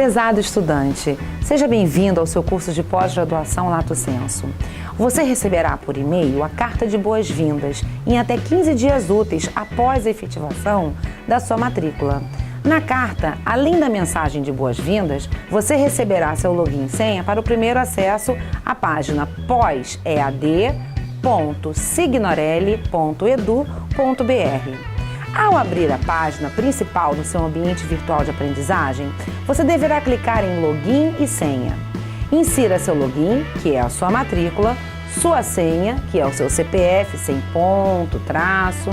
Prezado estudante, seja bem-vindo ao seu curso de pós-graduação Lato Sensu. Você receberá por e-mail a carta de boas-vindas em até 15 dias úteis após a efetivação da sua matrícula. Na carta, além da mensagem de boas-vindas, você receberá seu login e senha para o primeiro acesso à página pós-ead.signorelli.edu.br. Ao abrir a página principal do seu ambiente virtual de aprendizagem, você deverá clicar em Login e Senha. Insira seu login, que é a sua matrícula, sua senha, que é o seu CPF sem ponto, traço,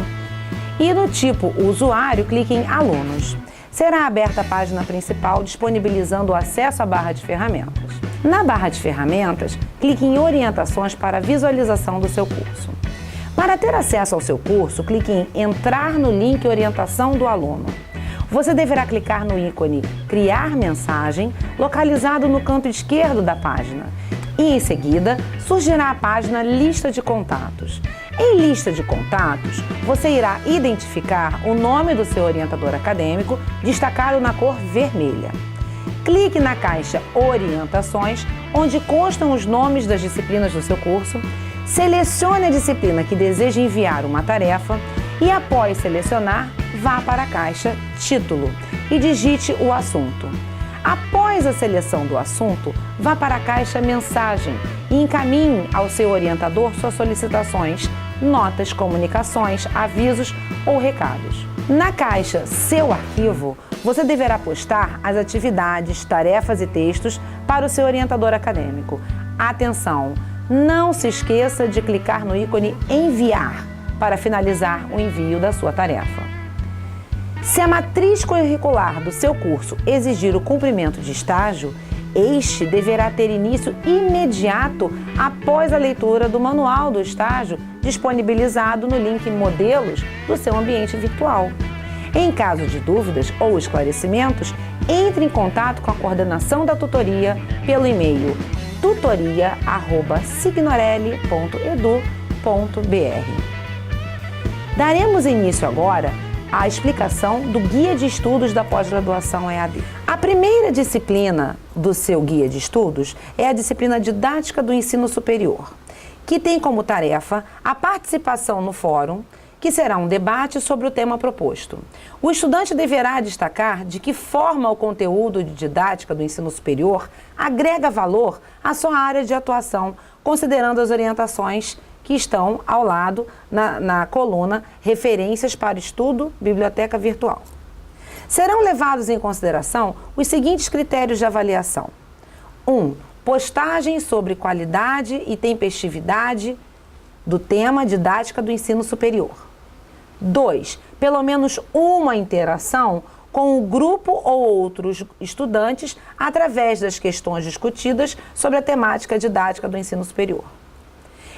e no tipo usuário, clique em Alunos. Será aberta a página principal disponibilizando o acesso à barra de ferramentas. Na barra de ferramentas, clique em Orientações para a visualização do seu curso. Para ter acesso ao seu curso, clique em Entrar no link Orientação do aluno. Você deverá clicar no ícone Criar mensagem, localizado no canto esquerdo da página. E, em seguida, surgirá a página Lista de Contatos. Em Lista de Contatos, você irá identificar o nome do seu orientador acadêmico, destacado na cor vermelha. Clique na caixa Orientações, onde constam os nomes das disciplinas do seu curso. Selecione a disciplina que deseja enviar uma tarefa e, após selecionar, vá para a caixa Título e digite o assunto. Após a seleção do assunto, vá para a caixa Mensagem e encaminhe ao seu orientador suas solicitações, notas, comunicações, avisos ou recados. Na caixa Seu Arquivo, você deverá postar as atividades, tarefas e textos para o seu orientador acadêmico. Atenção! Não se esqueça de clicar no ícone Enviar para finalizar o envio da sua tarefa. Se a matriz curricular do seu curso exigir o cumprimento de estágio, este deverá ter início imediato após a leitura do manual do estágio disponibilizado no link Modelos do seu ambiente virtual. Em caso de dúvidas ou esclarecimentos, entre em contato com a coordenação da tutoria pelo e-mail tutoria@signorelli.edu.br. Daremos início agora à explicação do Guia de Estudos da Pós-Graduação EAD. A primeira disciplina do seu Guia de Estudos é a disciplina Didática do Ensino Superior, que tem como tarefa a participação no fórum, que será um debate sobre o tema proposto. O estudante deverá destacar de que forma o conteúdo de didática do ensino superior agrega valor à sua área de atuação, considerando as orientações que estão ao lado na coluna Referências para Estudo, Biblioteca Virtual. Serão levados em consideração os seguintes critérios de avaliação. 1. Postagens sobre qualidade e tempestividade do tema Didática do Ensino Superior. 2. Pelo menos uma interação com o grupo ou outros estudantes através das questões discutidas sobre a temática didática do ensino superior.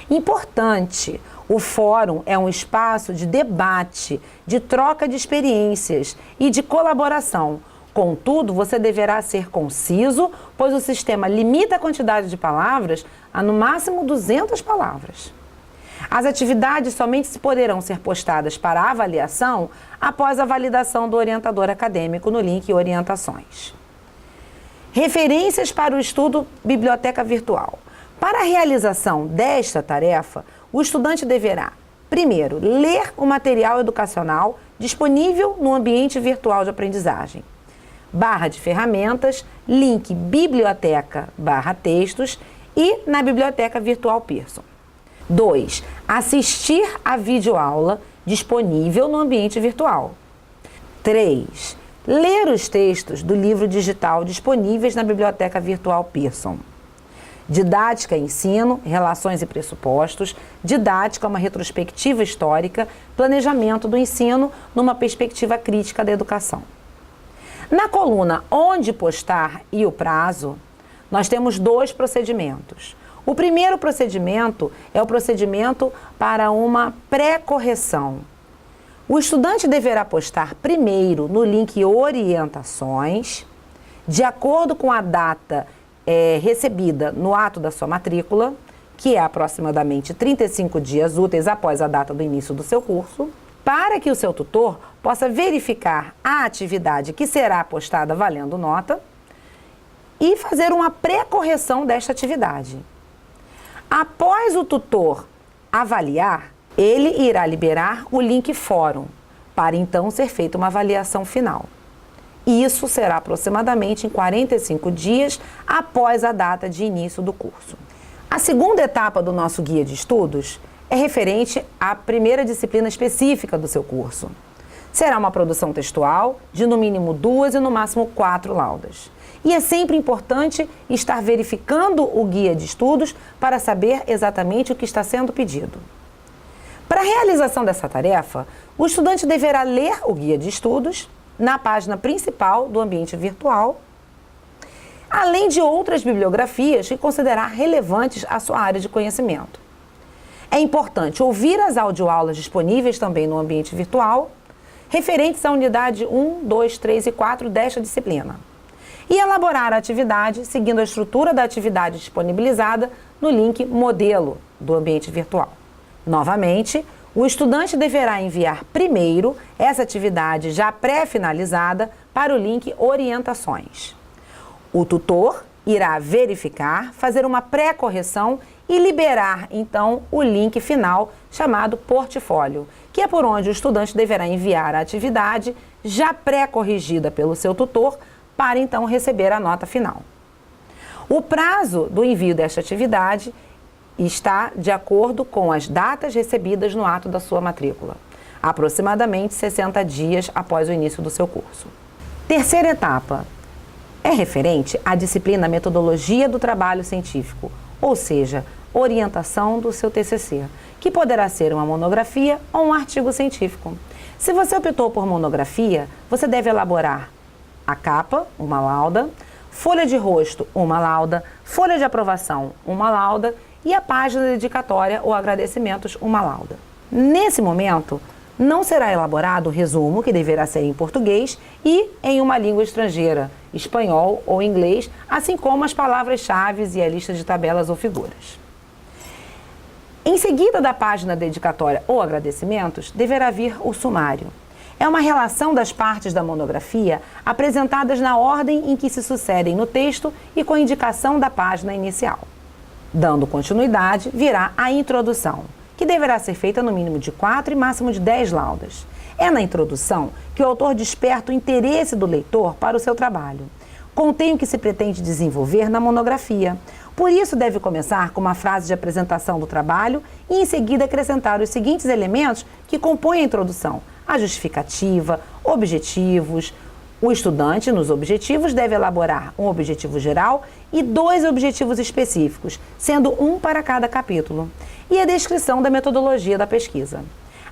Importante, o fórum é um espaço de debate, de troca de experiências e de colaboração. Contudo, você deverá ser conciso, pois o sistema limita a quantidade de palavras a no máximo 200 palavras. As atividades somente poderão ser postadas para avaliação após a validação do orientador acadêmico no link Orientações. Referências para o estudo Biblioteca Virtual. Para a realização desta tarefa, o estudante deverá, primeiro, ler o material educacional disponível no ambiente virtual de aprendizagem. Barra de ferramentas, link biblioteca/textos e na Biblioteca Virtual Pearson. 2. Assistir a videoaula disponível no ambiente virtual. 3. Ler os textos do livro digital disponíveis na Biblioteca Virtual Pearson. Didática e ensino, relações e pressupostos, didática, uma retrospectiva histórica, planejamento do ensino numa perspectiva crítica da educação. Na coluna Onde postar e o prazo, nós temos 2 procedimentos. O primeiro procedimento é o procedimento para uma pré-correção. O estudante deverá postar primeiro no link Orientações, de acordo com a data recebida no ato da sua matrícula, que é aproximadamente 35 dias úteis após a data do início do seu curso, para que o seu tutor possa verificar a atividade que será postada valendo nota e fazer uma pré-correção desta atividade. Após o tutor avaliar, ele irá liberar o link fórum, para então ser feita uma avaliação final. Isso será aproximadamente em 45 dias após a data de início do curso. A segunda etapa do nosso guia de estudos é referente à primeira disciplina específica do seu curso. Será uma produção textual de no mínimo 2 e no máximo 4 laudas. E é sempre importante estar verificando o guia de estudos para saber exatamente o que está sendo pedido. Para a realização dessa tarefa, o estudante deverá ler o guia de estudos na página principal do ambiente virtual, além de outras bibliografias que considerar relevantes à sua área de conhecimento. É importante ouvir as audioaulas disponíveis também no ambiente virtual, referentes à unidade 1, 2, 3 e 4 desta disciplina, e elaborar a atividade seguindo a estrutura da atividade disponibilizada no link modelo do ambiente virtual. Novamente, o estudante deverá enviar primeiro essa atividade já pré-finalizada para o link orientações. O tutor irá verificar, fazer uma pré-correção e liberar, então, o link final chamado portfólio, que é por onde o estudante deverá enviar a atividade já pré-corrigida pelo seu tutor para, então, receber a nota final. O prazo do envio desta atividade está de acordo com as datas recebidas no ato da sua matrícula, aproximadamente 60 dias após o início do seu curso. Terceira etapa é referente à disciplina Metodologia do Trabalho Científico, ou seja, orientação do seu TCC, que poderá ser uma monografia ou um artigo científico. Se você optou por monografia, você deve elaborar a capa, uma lauda, folha de rosto, uma lauda, folha de aprovação, uma lauda e a página dedicatória ou agradecimentos, uma lauda. Nesse momento, não será elaborado o resumo, que deverá ser em português e em uma língua estrangeira, espanhol ou inglês, assim como as palavras-chave e a lista de tabelas ou figuras. Em seguida da página dedicatória ou agradecimentos, deverá vir o sumário. É uma relação das partes da monografia apresentadas na ordem em que se sucedem no texto e com indicação da página inicial. Dando continuidade, virá a introdução, que deverá ser feita no mínimo de 4 e máximo de 10 laudas. É na introdução que o autor desperta o interesse do leitor para o seu trabalho. Contém o que se pretende desenvolver na monografia. Por isso, deve começar com uma frase de apresentação do trabalho e, em seguida, acrescentar os seguintes elementos que compõem a introdução: a justificativa, objetivos. O estudante, nos objetivos, deve elaborar um objetivo geral e 2 objetivos específicos, sendo um para cada capítulo, e a descrição da metodologia da pesquisa.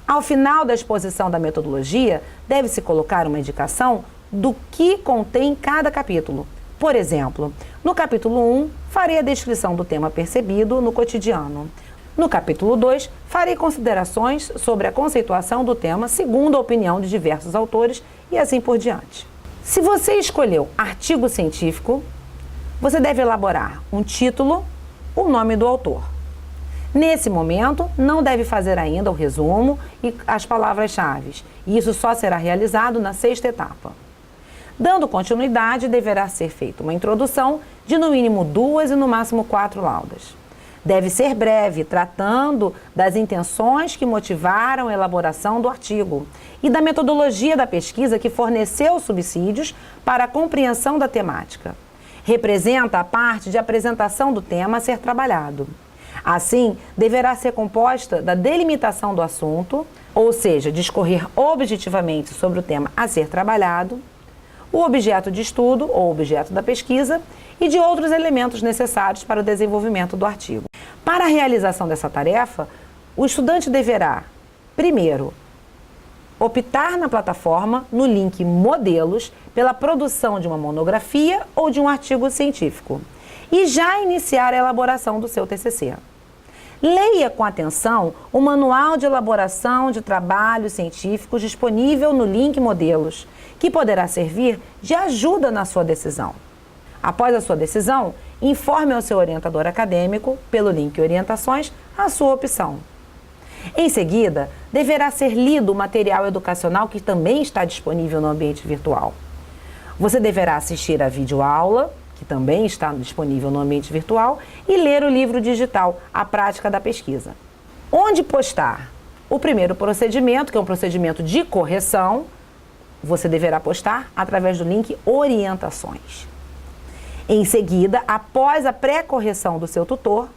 Ao final da exposição da metodologia, deve-se colocar uma indicação do que contém cada capítulo. Por exemplo, no capítulo 1, farei a descrição do tema percebido no cotidiano. No capítulo 2, farei considerações sobre a conceituação do tema segundo a opinião de diversos autores e assim por diante. Se você escolheu artigo científico, você deve elaborar um título, o nome do autor. Nesse momento, não deve fazer ainda o resumo e as palavras-chave. Isso só será realizado na 6ª etapa. Dando continuidade, deverá ser feita uma introdução de no mínimo 2 e no máximo 4 laudas. Deve ser breve, tratando das intenções que motivaram a elaboração do artigo e da metodologia da pesquisa que forneceu subsídios para a compreensão da temática. Representa a parte de apresentação do tema a ser trabalhado. Assim, deverá ser composta da delimitação do assunto, ou seja, discorrer objetivamente sobre o tema a ser trabalhado, o objeto de estudo ou objeto da pesquisa e de outros elementos necessários para o desenvolvimento do artigo. Para a realização dessa tarefa, o estudante deverá, primeiro, optar na plataforma, no link Modelos, pela produção de uma monografia ou de um artigo científico e já iniciar a elaboração do seu TCC. Leia com atenção o Manual de Elaboração de Trabalhos Científicos disponível no link Modelos, que poderá servir de ajuda na sua decisão. Após a sua decisão, informe ao seu orientador acadêmico, pelo link Orientações, a sua opção. Em seguida, deverá ser lido o material educacional que também está disponível no ambiente virtual. Você deverá assistir a videoaula, que também está disponível no ambiente virtual, e ler o livro digital, A Prática da Pesquisa. Onde postar? O primeiro procedimento, que é um procedimento de correção, você deverá postar através do link Orientações. Em seguida, após a pré-correção do seu tutor,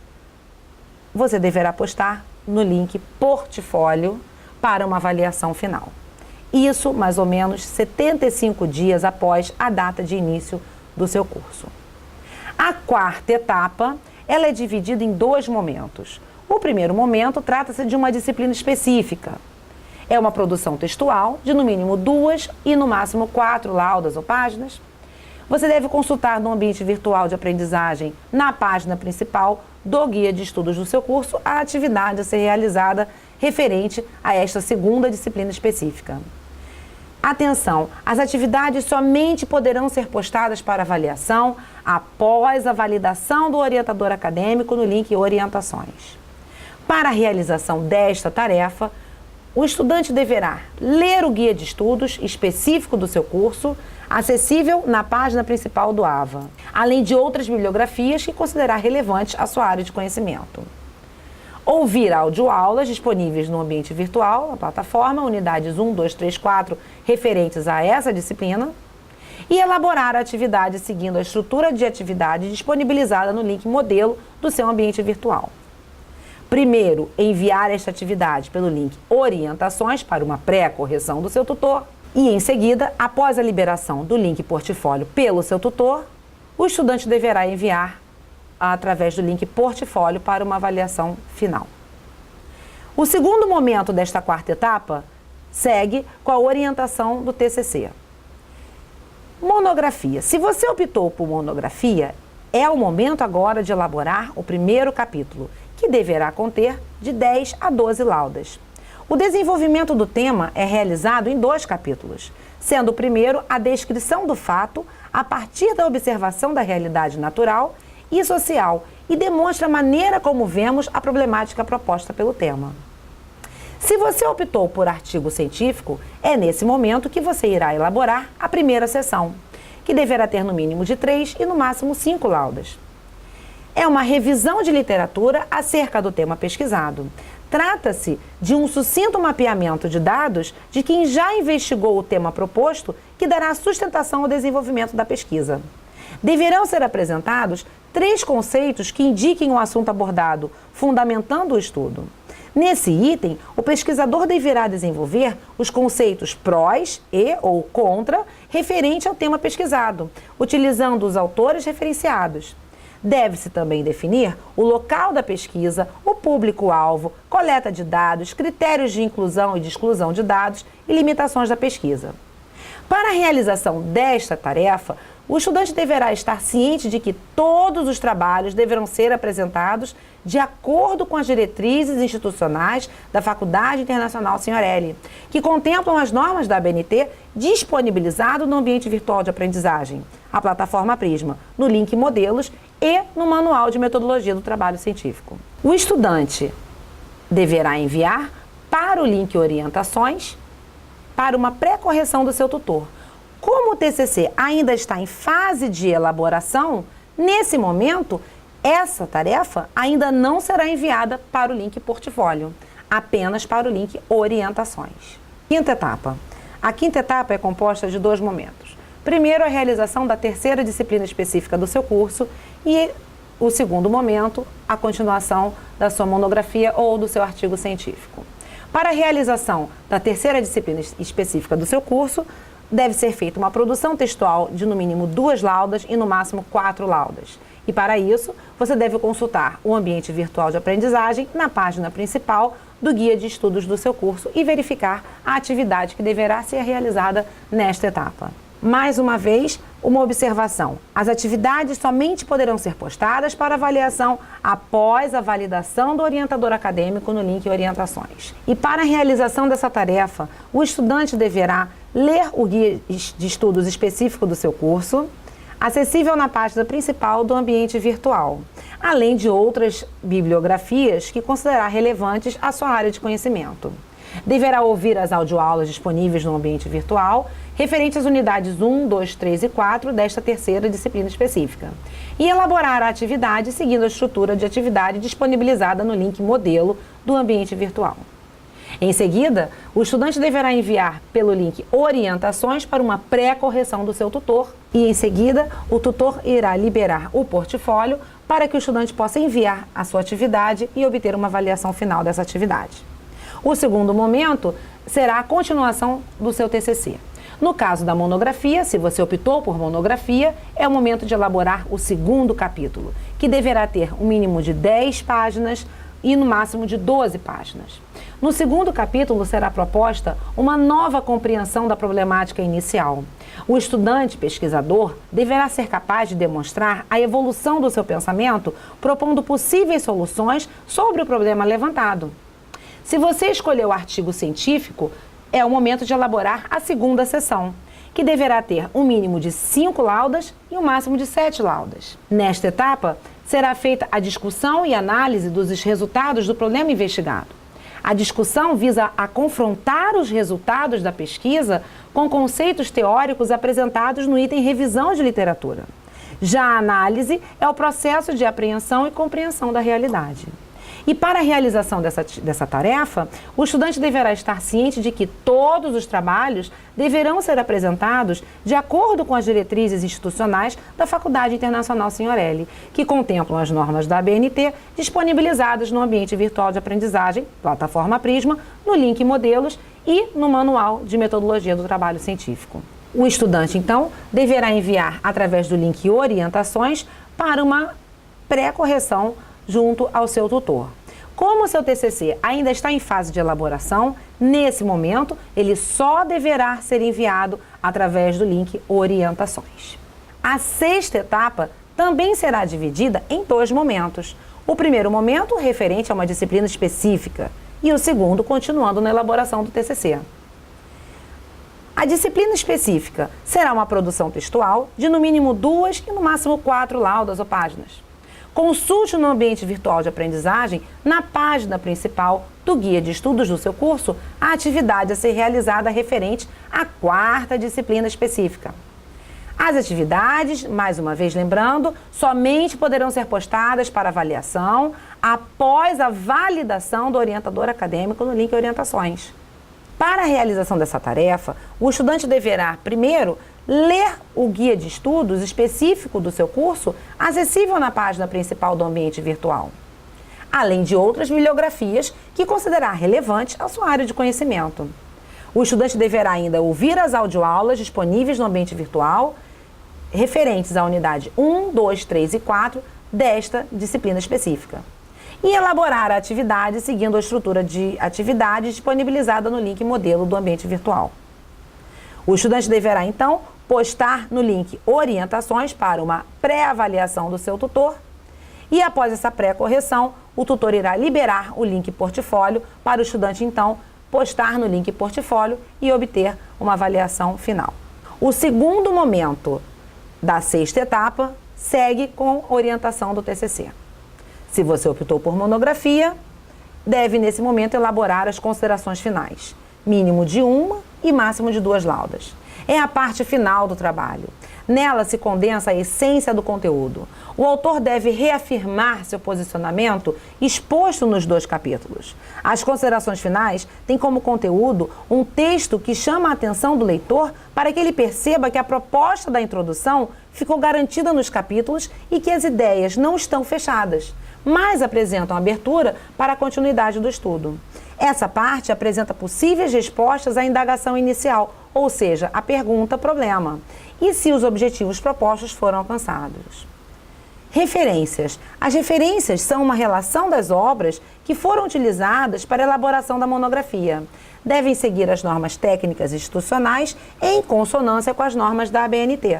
você deverá postar no link Portfólio para uma avaliação final. Isso mais ou menos 75 dias após a data de início do seu curso. A quarta etapa, ela é dividida em 2 momentos. O primeiro momento trata-se de uma disciplina específica. É uma produção textual de no mínimo 2 e no máximo 4 laudas ou páginas. Você deve consultar no ambiente virtual de aprendizagem, na página principal do guia de estudos do seu curso, a atividade a ser realizada referente a esta segunda disciplina específica. Atenção, as atividades somente poderão ser postadas para avaliação após a validação do orientador acadêmico no link Orientações. Para a realização desta tarefa, o estudante deverá ler o guia de estudos específico do seu curso, acessível na página principal do AVA, além de outras bibliografias que considerar relevantes à sua área de conhecimento. Ouvir audioaulas disponíveis no ambiente virtual, na plataforma, unidades 1, 2, 3, 4, referentes a essa disciplina, e elaborar a atividade seguindo a estrutura de atividade disponibilizada no link modelo do seu ambiente virtual. Primeiro, enviar esta atividade pelo link Orientações para uma pré-correção do seu tutor e, em seguida, após a liberação do link Portfólio pelo seu tutor, o estudante deverá enviar através do link Portfólio para uma avaliação final. O segundo momento desta quarta etapa segue com a orientação do TCC. Monografia. Se você optou por monografia, é o momento agora de elaborar o primeiro capítulo, que deverá conter de 10 a 12 laudas. O desenvolvimento do tema é realizado em 2 capítulos, sendo o primeiro a descrição do fato a partir da observação da realidade natural e social e demonstra a maneira como vemos a problemática proposta pelo tema. Se você optou por artigo científico, é nesse momento que você irá elaborar a primeira seção, que deverá ter no mínimo de 3 e no máximo 5 laudas. É uma revisão de literatura acerca do tema pesquisado. Trata-se de um sucinto mapeamento de dados de quem já investigou o tema proposto, que dará sustentação ao desenvolvimento da pesquisa. Deverão ser apresentados 3 conceitos que indiquem o assunto abordado, fundamentando o estudo. Nesse item, o pesquisador deverá desenvolver os conceitos prós e ou contra referente ao tema pesquisado, utilizando os autores referenciados. Deve-se também definir o local da pesquisa, o público-alvo, coleta de dados, critérios de inclusão e de exclusão de dados e limitações da pesquisa. Para a realização desta tarefa, o estudante deverá estar ciente de que todos os trabalhos deverão ser apresentados de acordo com as diretrizes institucionais da Faculdade Internacional Signorile, que contemplam as normas da ABNT disponibilizado no ambiente virtual de aprendizagem, a plataforma Prisma, no link Modelos e no Manual de Metodologia do Trabalho Científico. O estudante deverá enviar para o link Orientações para uma pré-correção do seu tutor. Como o TCC ainda está em fase de elaboração, nesse momento, essa tarefa ainda não será enviada para o link Portfólio, apenas para o link Orientações. Quinta etapa. A quinta etapa é composta de 2 momentos. Primeiro, a realização da terceira disciplina específica do seu curso e o segundo momento, a continuação da sua monografia ou do seu artigo científico. Para a realização da terceira disciplina específica do seu curso, deve ser feita uma produção textual de no mínimo 2 laudas e no máximo 4 laudas. E para isso, você deve consultar o ambiente virtual de aprendizagem na página principal do guia de estudos do seu curso e verificar a atividade que deverá ser realizada nesta etapa. Mais uma vez, uma observação. As atividades somente poderão ser postadas para avaliação após a validação do orientador acadêmico no link Orientações. E para a realização dessa tarefa, o estudante deverá ler o guia de estudos específico do seu curso, acessível na página principal do ambiente virtual, além de outras bibliografias que considerar relevantes à sua área de conhecimento. Deverá ouvir as audioaulas disponíveis no ambiente virtual, referente às unidades 1, 2, 3 e 4 desta terceira disciplina específica. E elaborar a atividade seguindo a estrutura de atividade disponibilizada no link modelo do ambiente virtual. Em seguida, o estudante deverá enviar pelo link orientações para uma pré-correção do seu tutor e, em seguida, o tutor irá liberar o portfólio para que o estudante possa enviar a sua atividade e obter uma avaliação final dessa atividade. O segundo momento será a continuação do seu TCC. No caso da monografia, se você optou por monografia, é o momento de elaborar o segundo capítulo, que deverá ter um mínimo de 10 páginas e no máximo de 12 páginas. No segundo capítulo será proposta uma nova compreensão da problemática inicial. O estudante pesquisador deverá ser capaz de demonstrar a evolução do seu pensamento, propondo possíveis soluções sobre o problema levantado. Se você escolheu o artigo científico, é o momento de elaborar a segunda sessão, que deverá ter um mínimo de 5 laudas e um máximo de 7 laudas. Nesta etapa, será feita a discussão e análise dos resultados do problema investigado. A discussão visa a confrontar os resultados da pesquisa com conceitos teóricos apresentados no item Revisão de Literatura. Já a análise é o processo de apreensão e compreensão da realidade. E para a realização dessa tarefa, o estudante deverá estar ciente de que todos os trabalhos deverão ser apresentados de acordo com as diretrizes institucionais da Faculdade Internacional Signorelli, que contemplam as normas da ABNT disponibilizadas no ambiente virtual de aprendizagem, plataforma Prisma, no link Modelos e no Manual de Metodologia do Trabalho Científico. O estudante, então, deverá enviar através do link Orientações para uma pré-correção junto ao seu tutor. Como o seu TCC ainda está em fase de elaboração, nesse momento, ele só deverá ser enviado através do link Orientações. A sexta etapa também será dividida em 2 momentos. O primeiro momento, referente a uma disciplina específica, e o segundo, continuando na elaboração do TCC. A disciplina específica será uma produção textual de no mínimo 2 e no máximo 4 laudas ou páginas. Consulte no ambiente virtual de aprendizagem, na página principal do guia de estudos do seu curso, a atividade a ser realizada referente à 4ª disciplina específica. As atividades, mais uma vez lembrando, somente poderão ser postadas para avaliação após a validação do orientador acadêmico no link Orientações. Para a realização dessa tarefa, o estudante deverá, primeiro, ler o guia de estudos específico do seu curso, acessível na página principal do ambiente virtual, além de outras bibliografias que considerar relevantes à sua área de conhecimento. O estudante deverá ainda ouvir as audioaulas disponíveis no ambiente virtual, referentes à unidade 1, 2, 3 e 4 desta disciplina específica, e elaborar a atividade seguindo a estrutura de atividade disponibilizada no link modelo do ambiente virtual. O estudante deverá, então, postar no link Orientações para uma pré-avaliação do seu tutor e, após essa pré-correção, o tutor irá liberar o link Portfólio para o estudante, então, postar no link Portfólio e obter uma avaliação final. O segundo momento da sexta etapa segue com orientação do TCC. Se você optou por monografia, deve, nesse momento, elaborar as considerações finais, mínimo de 1 e máximo de 2 laudas. É a parte final do trabalho. Nela se condensa a essência do conteúdo. O autor deve reafirmar seu posicionamento exposto nos 2 capítulos. As considerações finais têm como conteúdo um texto que chama a atenção do leitor para que ele perceba que a proposta da introdução ficou garantida nos capítulos e que as ideias não estão fechadas, mas apresentam abertura para a continuidade do estudo. Essa parte apresenta possíveis respostas à indagação inicial, ou seja, a pergunta-problema, e se os objetivos propostos foram alcançados. Referências. As referências são uma relação das obras que foram utilizadas para a elaboração da monografia. Devem seguir as normas técnicas institucionais em consonância com as normas da ABNT.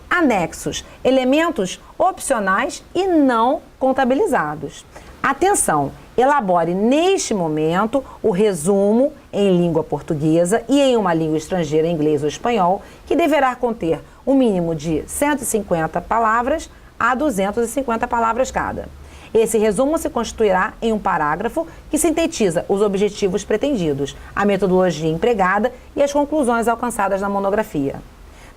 Anexos. Elementos opcionais e não contabilizados. Atenção! Elabore neste momento o resumo em língua portuguesa e em uma língua estrangeira, inglês ou espanhol, que deverá conter um mínimo de 150 palavras a 250 palavras cada. Esse resumo se constituirá em um parágrafo que sintetiza os objetivos pretendidos, a metodologia empregada e as conclusões alcançadas na monografia.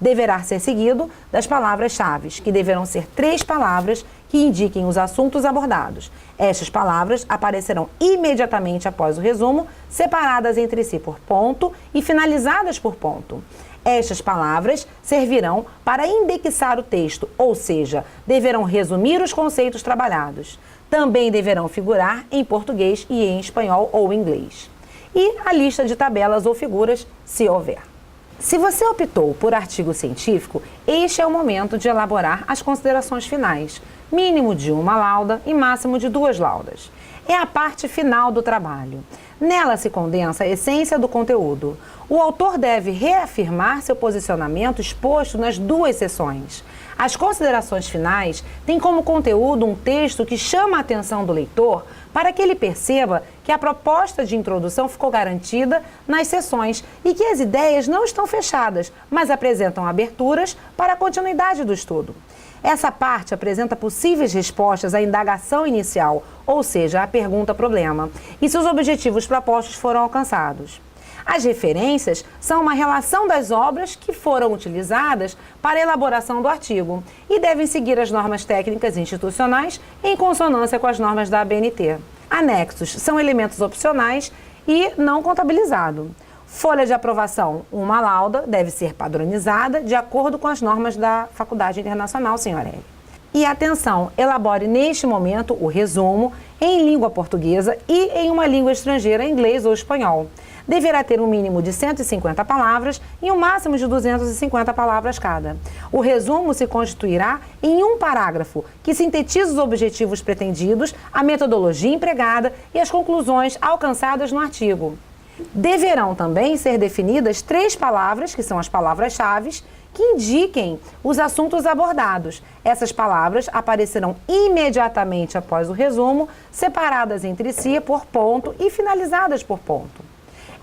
Deverá ser seguido das palavras-chave, que deverão ser 3 palavras que indiquem os assuntos abordados. Estas palavras aparecerão imediatamente após o resumo, separadas entre si por ponto e finalizadas por ponto. Estas palavras servirão para indexar o texto, ou seja, deverão resumir os conceitos trabalhados. Também deverão figurar em português e em espanhol ou inglês. E a lista de tabelas ou figuras, se houver. Se você optou por artigo científico, este é o momento de elaborar as considerações finais, mínimo de 1 lauda e máximo de 2 laudas. É a parte final do trabalho. Nela se condensa a essência do conteúdo. O autor deve reafirmar seu posicionamento exposto nas 2 sessões. As considerações finais têm como conteúdo um texto que chama a atenção do leitor para que ele perceba que a proposta de introdução ficou garantida nas sessões e que as ideias não estão fechadas, mas apresentam aberturas para a continuidade do estudo. Essa parte apresenta possíveis respostas à indagação inicial, ou seja, à pergunta-problema, e se os objetivos propostos foram alcançados. As referências são uma relação das obras que foram utilizadas para a elaboração do artigo e devem seguir as normas técnicas institucionais em consonância com as normas da ABNT. Anexos são elementos opcionais e não contabilizados. Folha de aprovação, 1 lauda, deve ser padronizada de acordo com as normas da Faculdade Internacional, Sr. L. E atenção, elabore neste momento o resumo em língua portuguesa e em uma língua estrangeira, inglês ou espanhol. Deverá ter um mínimo de 150 palavras e um máximo de 250 palavras cada. O resumo se constituirá em um parágrafo que sintetiza os objetivos pretendidos, a metodologia empregada e as conclusões alcançadas no artigo. Deverão também ser definidas 3 palavras, que são as palavras-chave, que indiquem os assuntos abordados. Essas palavras aparecerão imediatamente após o resumo, separadas entre si por ponto e finalizadas por ponto.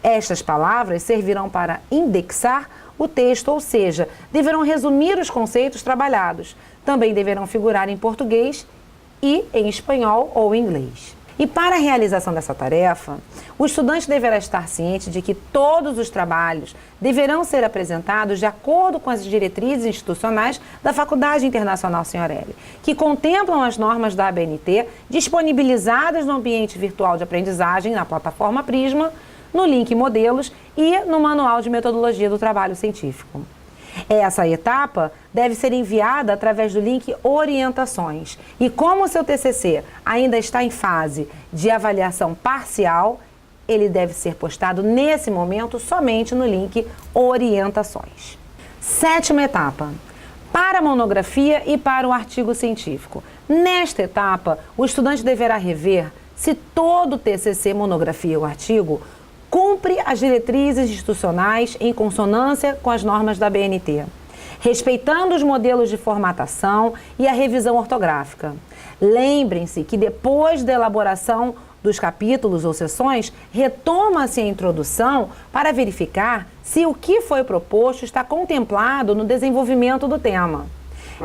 Estas palavras servirão para indexar o texto, ou seja, deverão resumir os conceitos trabalhados. Também deverão figurar em português e em espanhol ou inglês. E para a realização dessa tarefa, o estudante deverá estar ciente de que todos os trabalhos deverão ser apresentados de acordo com as diretrizes institucionais da Faculdade Internacional Sr. L, que contemplam as normas da ABNT disponibilizadas no ambiente virtual de aprendizagem na plataforma Prisma, no link Modelos e no Manual de Metodologia do Trabalho Científico. Essa etapa deve ser enviada através do link Orientações. E como o seu TCC ainda está em fase de avaliação parcial, ele deve ser postado nesse momento somente no link Orientações. 7ª etapa. Para a monografia e para o artigo científico. Nesta etapa, o estudante deverá rever se todo o TCC, monografia ou artigo cumpre as diretrizes institucionais em consonância com as normas da ABNT, respeitando os modelos de formatação e a revisão ortográfica. Lembrem-se que depois da elaboração dos capítulos ou seções, retoma-se a introdução para verificar se o que foi proposto está contemplado no desenvolvimento do tema.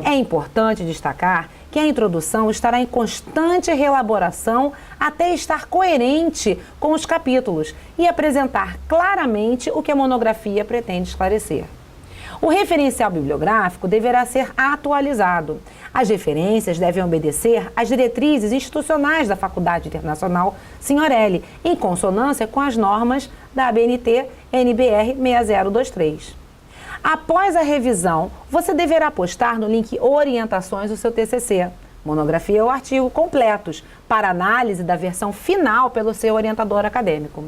É importante destacar que a introdução estará em constante reelaboração até estar coerente com os capítulos e apresentar claramente o que a monografia pretende esclarecer. O referencial bibliográfico deverá ser atualizado. As referências devem obedecer às diretrizes institucionais da Faculdade Internacional Sr. L, em consonância com as normas da ABNT NBR 6023. Após a revisão, você deverá postar no link Orientações o seu TCC, monografia ou artigo completos, para análise da versão final pelo seu orientador acadêmico.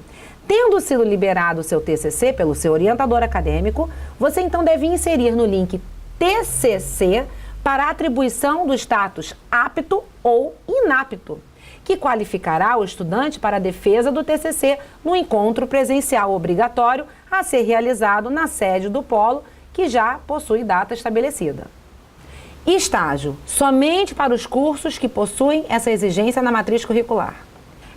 Tendo sido liberado o seu TCC pelo seu orientador acadêmico, você então deve inserir no link TCC para a atribuição do status apto ou inapto, que qualificará o estudante para a defesa do TCC no encontro presencial obrigatório a ser realizado na sede do polo, que já possui data estabelecida. Estágio, somente para os cursos que possuem essa exigência na matriz curricular.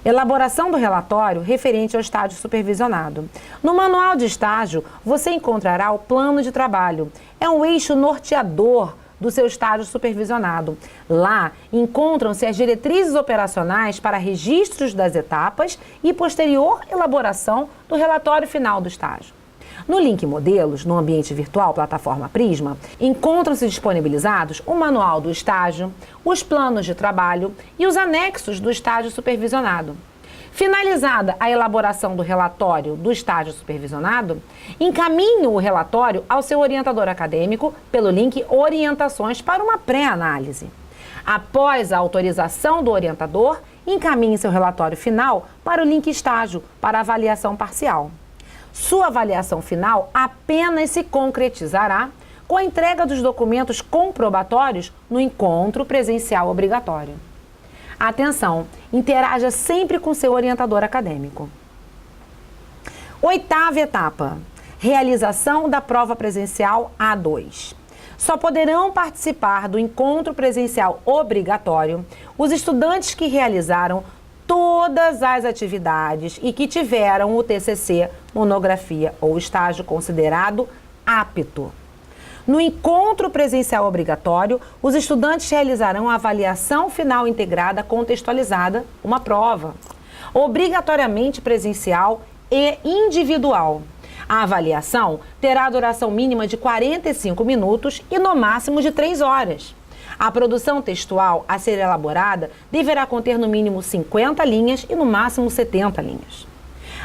Elaboração do relatório referente ao estágio supervisionado. No manual de estágio, você encontrará o plano de trabalho. É um eixo norteador do seu estágio supervisionado. Lá encontram-se as diretrizes operacionais para registros das etapas e posterior elaboração do relatório final do estágio. No link Modelos, no ambiente virtual plataforma Prisma, encontram-se disponibilizados o manual do estágio, os planos de trabalho e os anexos do estágio supervisionado. Finalizada a elaboração do relatório do estágio supervisionado, encaminhe o relatório ao seu orientador acadêmico pelo link Orientações para uma pré-análise. Após a autorização do orientador, encaminhe seu relatório final para o link Estágio para avaliação parcial. Sua avaliação final apenas se concretizará com a entrega dos documentos comprobatórios no encontro presencial obrigatório. Atenção, interaja sempre com seu orientador acadêmico. 8ª etapa, realização da prova presencial A2. Só poderão participar do encontro presencial obrigatório os estudantes que realizaram todas as atividades e que tiveram o TCC, monografia ou estágio considerado apto. No encontro presencial obrigatório, os estudantes realizarão a avaliação final integrada contextualizada, uma prova, obrigatoriamente presencial e individual. A avaliação terá duração mínima de 45 minutos e no máximo de 3 horas. A produção textual a ser elaborada deverá conter no mínimo 50 linhas e no máximo 70 linhas.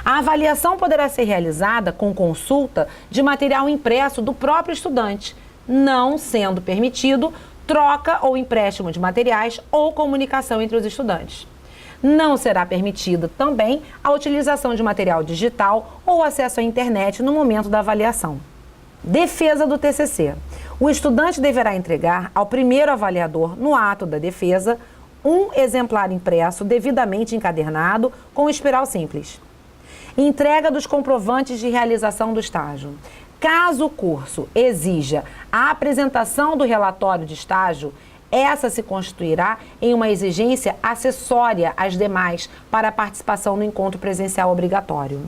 A avaliação poderá ser realizada com consulta de material impresso do próprio estudante, não sendo permitido troca ou empréstimo de materiais ou comunicação entre os estudantes. Não será permitida também a utilização de material digital ou acesso à internet no momento da avaliação. Defesa do TCC. O estudante deverá entregar ao primeiro avaliador, no ato da defesa, um exemplar impresso devidamente encadernado com espiral simples. Entrega dos comprovantes de realização do estágio. Caso o curso exija a apresentação do relatório de estágio, essa se constituirá em uma exigência acessória às demais para a participação no encontro presencial obrigatório.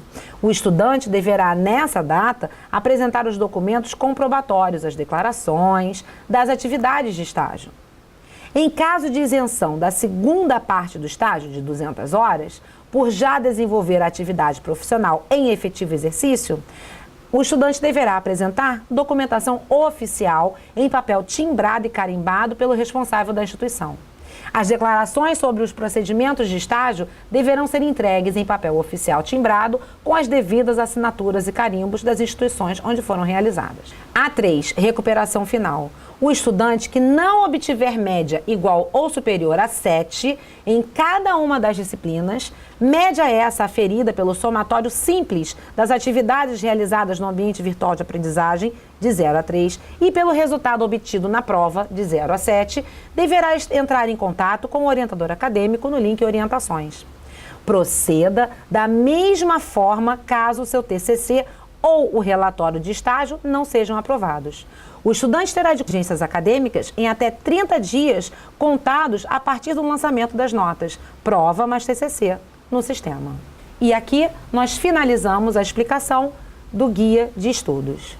O estudante deverá, nessa data, apresentar os documentos comprobatórios, as declarações das atividades de estágio. Em caso de isenção da segunda parte do estágio, de 200 horas, por já desenvolver a atividade profissional em efetivo exercício, o estudante deverá apresentar documentação oficial em papel timbrado e carimbado pelo responsável da instituição. As declarações sobre os procedimentos de estágio deverão ser entregues em papel oficial timbrado com as devidas assinaturas e carimbos das instituições onde foram realizadas. A3. Recuperação final. O estudante que não obtiver média igual ou superior a 7 em cada uma das disciplinas, média essa aferida pelo somatório simples das atividades realizadas no ambiente virtual de aprendizagem, de 0 a 3, e pelo resultado obtido na prova, de 0 a 7, deverá entrar em contato com o orientador acadêmico no link Orientações. Proceda da mesma forma caso o seu TCC ou o relatório de estágio não sejam aprovados. O estudante terá diligências acadêmicas em até 30 dias contados a partir do lançamento das notas, prova mais TCC, no sistema. E aqui nós finalizamos a explicação do guia de estudos.